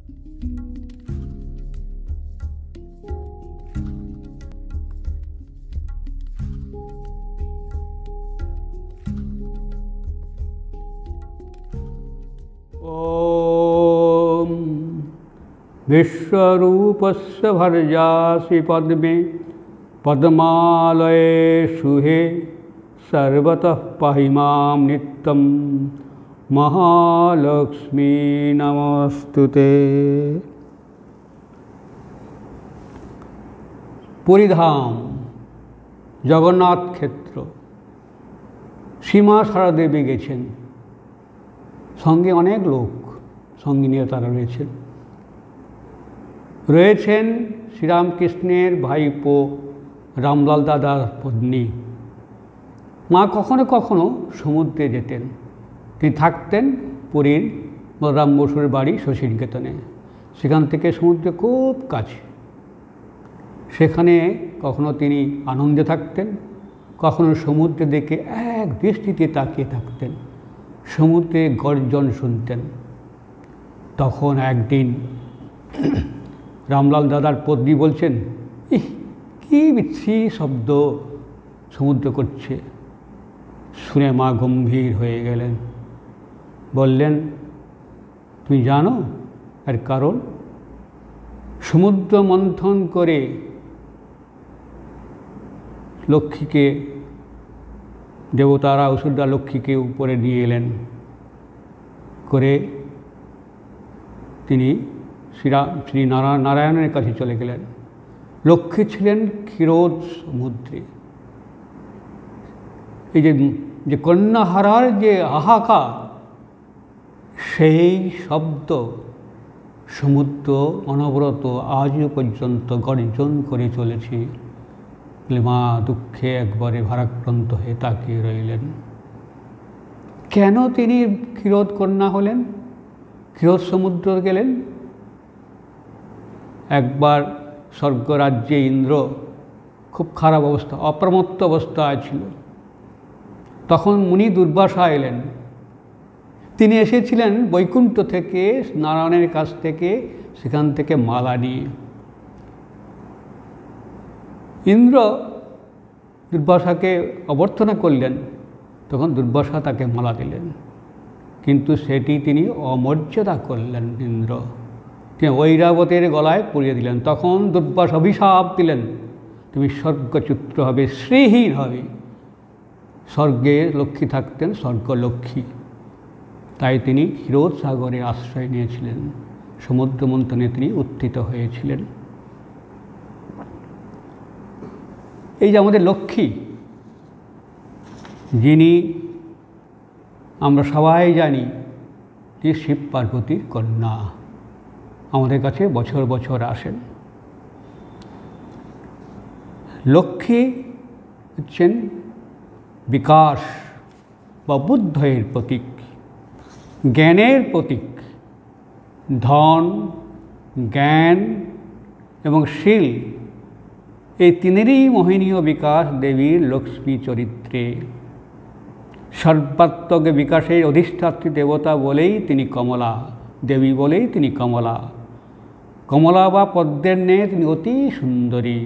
ॐ विश्वरूपस्य भर्जासि पद्मे पद्मालये शुहे सर्वतः पाहि मां नित्यं महालक्ष्मी नमस्तुते। पुरीधाम जगन्नाथ क्षेत्र सीमा सारा देवी गेছেন, সঙ্গে অনেক লোক সঙ্গিনীরা তারা রয়েছেন শ্রীরামকৃষ্ণের ভাইপো রামলাল দাদার পত্নী। মা কখনো কখনো সমুদ্রে যেতেন, তিনি থাকতেন পুরীর বলরাম বসুর বাড়ি শশীনিকেতনে, সেখান থেকে সমুদ্রে খুব কাছে। সেখানে কখনো তিনি আনন্দে থাকতেন, কখনো সমুদ্রে দেখে এক দৃষ্টিতে তাকিয়ে থাকতেন, সমুদ্রে গর্জন শুনতেন। তখন একদিন রামলাল দাদার পত্নী বলছেন, ইহ কী বিচ্ছিরি শব্দ সমুদ্র করছে। শুনে মা গম্ভীর হয়ে গেলেন, বললেন, তুমি জানো এর কারণ? সমুদ্র মন্থন করে লক্ষ্মীকে, দেবতারা অসুররা লক্ষ্মীকে উপরে নিয়ে এলেন, করে তিনি শ্রী নারায়ণের কাছে চলে গেলেন। লক্ষ্মী ছিলেন ক্ষীরোদ সমুদ্রে। এই যে কন্যাহারার যে হাহাকার, সেই শব্দ সমুদ্র অনবরত আজও পর্যন্ত গর্জন করে চলেছে। মা দুঃখে একবারে ভারাক্রান্ত হয়ে তাকিয়ে রইলেন। কেন তিনি ক্ষীরোদ কন্যা হলেন, ক্ষীরোদ সমুদ্র গেলেন? একবার স্বর্গরাজ্যে ইন্দ্র খুব খারাপ অবস্থা, অপ্রমত্ত অবস্থায় ছিল। তখন মুনি দুর্বাসা এলেন। তিনি এসেছিলেন বৈকুণ্ঠ থেকে, নারায়ণের কাছ থেকে, সেখান থেকে মালা নিয়ে। ইন্দ্র দুর্বাসাকে অভ্যর্থনা করলেন, তখন দুর্বাসা তাকে মালা দিলেন, কিন্তু সেটি তিনি অমর্যাদা করলেন। ইন্দ্র তিনি ঐরাবতের গলায় পরিয়ে দিলেন। তখন দুর্বাসা অভিশাপ দিলেন, তুমি স্বর্গচ্যুত হবে, শ্রীহীন হবে। স্বর্গে লক্ষ্মী থাকতেন, স্বর্গলক্ষ্মী, তাই তিনি ক্ষীরোদ সাগরে আশ্রয় নিয়েছিলেন। সমুদ্র মন্থনে তিনি উত্থিত হয়েছিলেন। এই যে আমাদের লক্ষ্মী, যিনি আমরা সবাই জানি যে শিব পার্বতীর কন্যা, আমাদের কাছে বছর বছর আসেন। লক্ষ্মী হচ্ছেন বিকাশ বা বুদ্ধের প্রতীক, জ্ঞানের প্রতীক। ধন, জ্ঞান এবং শীল, এই তিনেরই মোহিনীয় বিকাশ দেবীর লক্ষ্মী চরিত্রে। সর্বাত্মক বিকাশের অধিষ্ঠাত্রী দেবতা বলেই তিনি কমলা, দেবী বলেই তিনি কমলা। কমলা বা পদ্মের ন্যায় তিনি অতি সুন্দরী।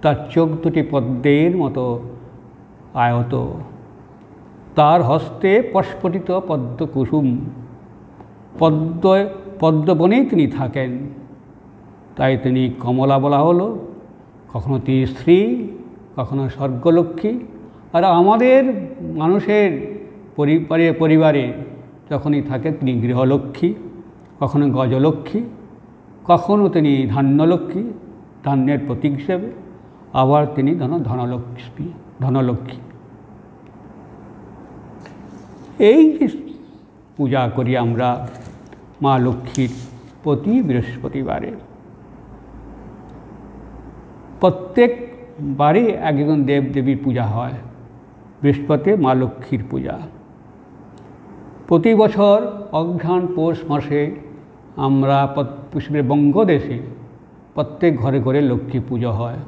তার চোখ দুটি পদ্মের মতো আয়ত, তার হস্তে প্রস্ফুটিত পদ্মকুসুম। পদ্মবনেই তিনি থাকেন, তাই তিনি কমলা বলা হলো। কখনো তিনি স্ত্রী, কখনো স্বর্গলক্ষ্মী। আর আমাদের মানুষের পরিবারে যখনই থাকে তিনি গৃহলক্ষ্মী, কখনো গজলক্ষ্মী, কখনো তিনি ধান্যলক্ষ্মী, ধান্যের প্রতীক হিসেবে, আবার তিনি ধনলক্ষ্মী। এই পূজা করি আমরা মা লক্ষ্মীর প্রতি বৃহস্পতিবারে। প্রত্যেক বারে একজন দেবদেবীর পূজা হয়। বৃহস্পতি মা লক্ষ্মীর পূজা। প্রতি বছর অঘ্রাণ পৌষ মাসে আমরা বঙ্গদেশে প্রত্যেক ঘরে ঘরে লক্ষ্মী পুজো হয়।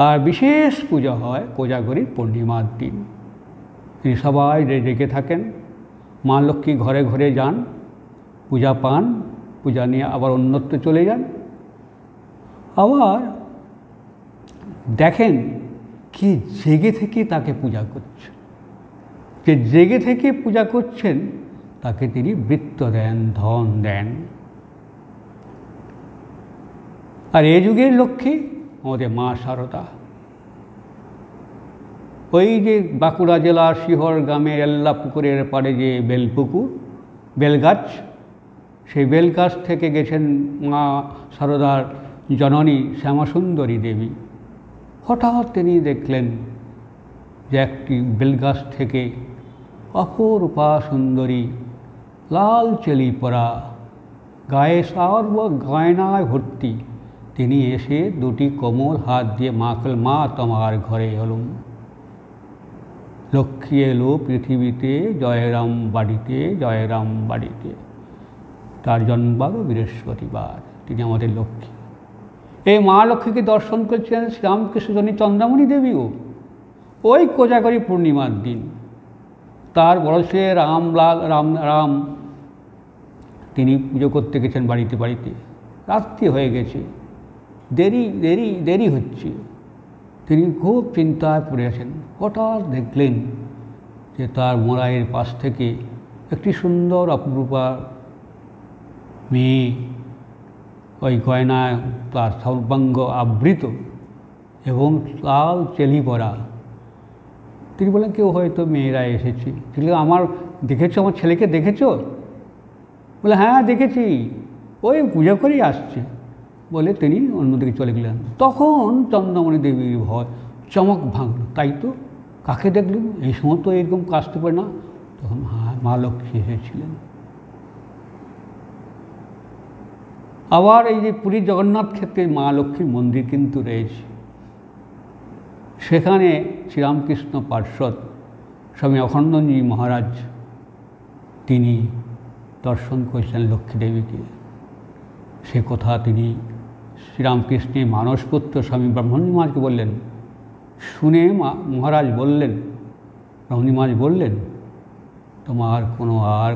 আর বিশেষ পূজা হয় কোজাগরী পূর্ণিমার দিন। তিনি সবাই রেগে থাকেন, মা লক্ষ্মী ঘরে ঘরে যান, পূজা পান, পূজা নিয়ে আবার অন্যত্র চলে যান। আবার দেখেন কি জেগে থেকে তাকে পূজা করছে, যে জেগে থেকে পূজা করছেন তাকে তিনি বৃত্ত দেন, ধন দেন। আর এ যুগের লক্ষ্মী আমাদের মা শারদা। ওই যে বাঁকুড়া জেলার শিহর গ্রামের এল্লাপুকুরের পাড়ে যে বেলপুকুর, বেলগাছ, সেই বেলগাছ থেকে গেছেন মা শারদার জননী শ্যামাসুন্দরী দেবী। হঠাৎ তিনি দেখলেন যে একটি বেলগাছ থেকে অপরূপা সুন্দরী, লাল চেলি পরা, গায়ে সর্ব গয়নায় ভর্তি, তিনি এসে দুটি কোমল হাত দিয়ে মাখল, মা তোমার ঘরে এলুম, লক্ষ্মী এলো পৃথিবীতে, জয়রাম বাড়িতে, জয়রাম বাড়িতে। তার জন্মবারও বৃহস্পতিবার, তিনি আমাদের লক্ষ্মী। এই মা লক্ষ্মীকে দর্শন করছেন শ্রীরামকৃষ্ণজনী চন্দ্রামণি দেবীও ওই কোজাগরী পূর্ণিমার দিন। তার বয়সে রাম তিনি পুজো করতে গেছেন বাড়িতে বাড়িতে, রাত্রি হয়ে গেছে, দেরি হচ্ছে, তিনি খুব চিন্তায় পড়ে আছেন। হঠাৎ দেখলেন যে তার মোড়াইয়ের পাশ থেকে একটি সুন্দর অপরূপা মেয়ে, ওই গয়নায় তার সর্বাঙ্গ আবৃত এবং লাল চেলি পরা। তিনি বললেন কেউ হয়তো মেয়েরা এসেছে। তিনি আমার দেখেছো, আমার ছেলেকে দেখেছো? বলে হ্যাঁ দেখেছি, ওই পুজো করেই আসছে বলে তিনি অন্যদিকে চলে গেলেন। তখন চন্দ্রামণি দেবীর ভয় চমক ভাঙল, তাই তো কাকে দেখলেন, এই সময় তো এরকম আসতে পারে না। তখন হ্যাঁ মা লক্ষ্মী এসেছিলেন। আবার এই যে পুরীর জগন্নাথ ক্ষেত্রে মা লক্ষ্মীর মন্দির কিন্তু রয়েছে, সেখানে শ্রীরামকৃষ্ণ পার্ষদ স্বামী অখণ্ডজী মহারাজ তিনি দর্শন করেছিলেন লক্ষ্মী দেবীকে। সে কথা তিনি শ্রীরামকৃষ্ণের মানসপুত্র স্বামী ব্রহ্মণী মহারাজকে বললেন। শুনে মহারাজ বললেন, ব্রহ্মণী মহারাজ বললেন, তোমার কোনো আর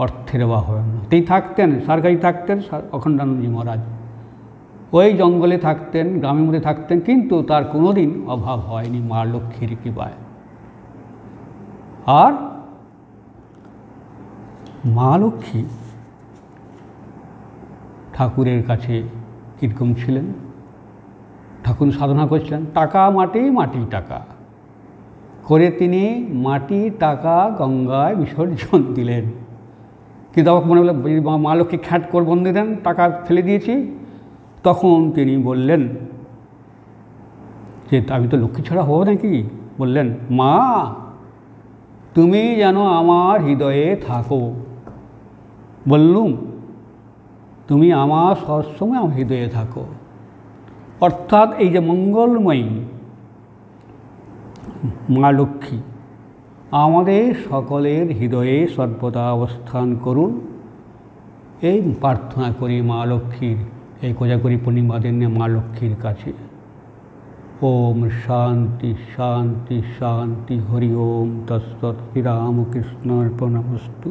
অর্থের অভাব হবে না। তিনি থাকতেন সরকারি থাকতেন অখণ্ডানন্দজি মহারাজ, ওই জঙ্গলে থাকতেন, গ্রামের মধ্যে থাকতেন, কিন্তু তার কোনো দিন অভাব হয়নি মা লক্ষ্মীর কৃপায়। আর মা লক্ষ্মী ঠাকুরের কাছে কীরকম ছিলেন, ঠাকুর সাধনা করছিলেন, টাকা মাটি, মাটি টাকা করে তিনি মাটি টাকা গঙ্গায় বিসর্জন দিলেন। কিন্তু আমার মনে হলো মা লক্ষ্মী খ্যাট করে বন্ধ দেন, টাকা ফেলে দিয়েছি। তখন তিনি বললেন যে আমি তো লক্ষ্মী ছাড়া হবো নাকি? বললেন মা তুমি যেন আমার হৃদয়ে থাকো। বললুম তুমি আমার সবসময় আমার হৃদয়ে থাকো। অর্থাৎ এই যে মঙ্গলময়ী মা লক্ষ্মী আমাদের সকলের হৃদয়ে সর্বদা অবস্থান করুন, এই প্রার্থনা করি মা লক্ষ্মীর, এই কোজাগরী পূর্ণিমা দিনে মা লক্ষ্মীর কাছে। ওম শান্তি শান্তি শান্তি, হরি ওম তৎসৎ। শ্রীরামকৃষ্ণার্পণমস্তু।